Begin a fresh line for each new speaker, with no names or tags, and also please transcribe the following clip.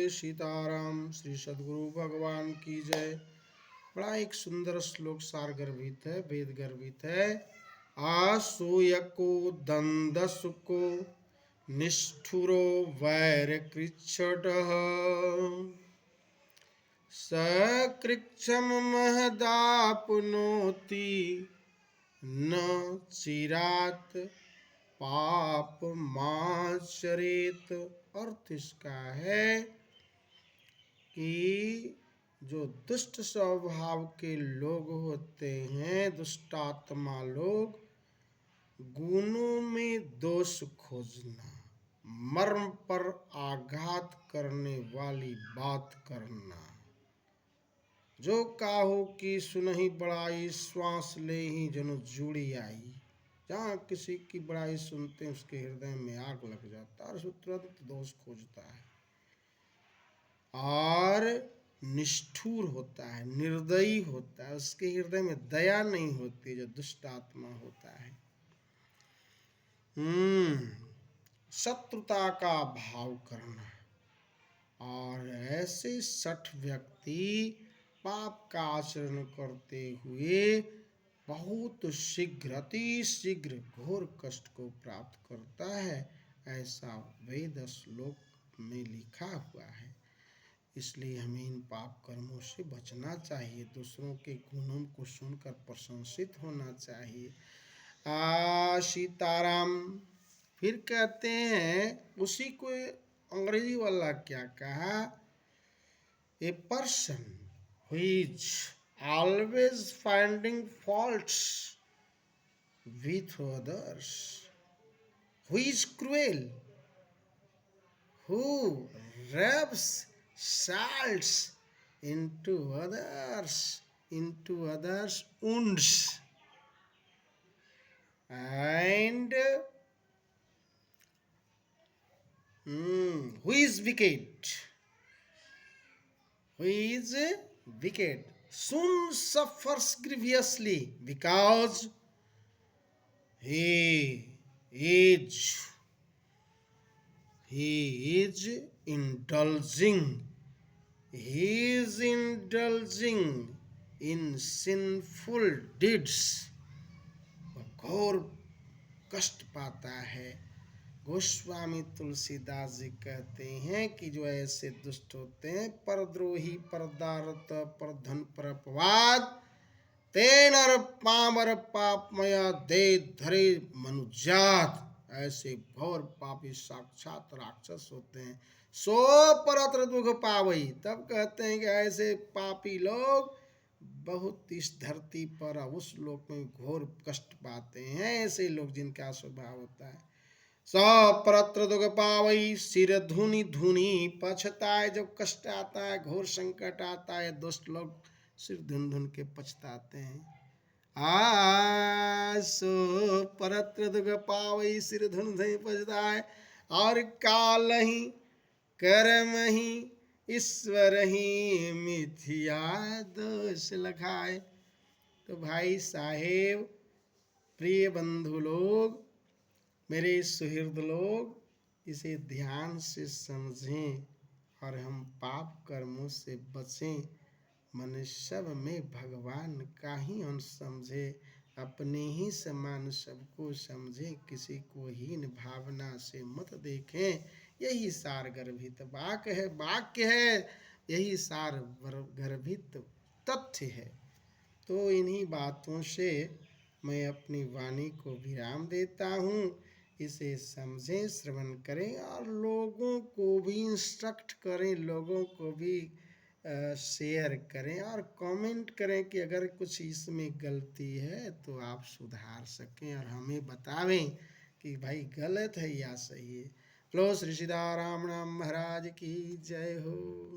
सीताराम। श्री सद्गुरु भगवान की जय। बड़ा एक सुंदर श्लोक सार गर्भित है, वेद गर्भित है। आसूयको दंदसुको निष्ठुरो वैर कृच्छटः सकृच्छम महदाप्नोति न चिरात पाप माचरेत। अर्थ इसका है कि जो दुष्ट स्वभाव के लोग होते हैं, दुष्टात्मा लोग, गुणों में दोष खोजना, मर्म पर आघात करने वाली बात करना, जो काहू की सुनहि बड़ाई श्वास ले ही जनु जुड़ी आई। जहाँ किसी की बड़ाई सुनते हैं उसके हृदय में आग लग जाता है और तुरंत दोष खोजता है और निष्ठुर होता है, निर्दयी होता है, उसके हृदय में दया नहीं होती। जो दुष्ट आत्मा होता है, शत्रुता का भाव करना, और ऐसे सठ व्यक्ति पाप का आचरण करते हुए बहुत शीघ्र, अति शीघ्र घोर कष्ट को प्राप्त करता है, ऐसा वेद श्लोक में लिखा हुआ है। इसलिए हमें इन पाप कर्मों से बचना चाहिए, दूसरों के गुणों को सुनकर प्रशंसित होना चाहिए। सीताराम। फिर कहते हैं, उसी को अंग्रेजी वाला क्या कहा, a person who is always finding faults with others, who is cruel, who rubs salts into others wounds, and who is wicked soon suffers grievously because he is indulging in sinful deeds। घोर कष्ट पाता है। गोस्वामी तुलसीदास जी कहते हैं कि जो ऐसे दुष्ट होते हैं, परद्रोही, परदारत, परधन, पर अपवाद, ते नर पामर पापमय दे धरे मनुजात, ऐसे घोर पापी साक्षात राक्षस होते हैं। सो परत्र दुख पावई। तब कहते हैं कि ऐसे पापी लोग बहुत इस धरती पर, उस लोक में घोर कष्ट पाते हैं। ऐसे लोग जिनका स्वभाव होता है परत्र दुख पावई, सिर धुनी धुनी पछताए। जब कष्ट आता है, घोर संकट आता है, दुष्ट लोग सिर धुन धुन के पछताते हैं। सो परत्र दुख पावई, सिर धुन धुन पछताए, और काल ही कर्म ही ईश्वर ही मिथिया दोष लखाए। तो भाई साहेब, प्रिय बंधु लोग, मेरे सुहृद लोग, इसे ध्यान से समझें और हम पाप कर्मों से बचें। मनुष्य में भगवान का ही अंश समझे, अपने ही समान सबको समझें, किसी को हीन भावना से मत देखें। यही सार गर्भित वाक्य है, यही सार गर्भित तथ्य है। तो इन्हीं बातों से मैं अपनी वाणी को विराम देता हूँ। इसे समझें, श्रवण करें और लोगों को भी इंस्ट्रक्ट करें, लोगों को भी शेयर करें और कमेंट करें कि अगर कुछ इसमें गलती है तो आप सुधार सकें और हमें बतावें कि भाई गलत है या सही है। लो श्री सीताराम महाराज की जय हो।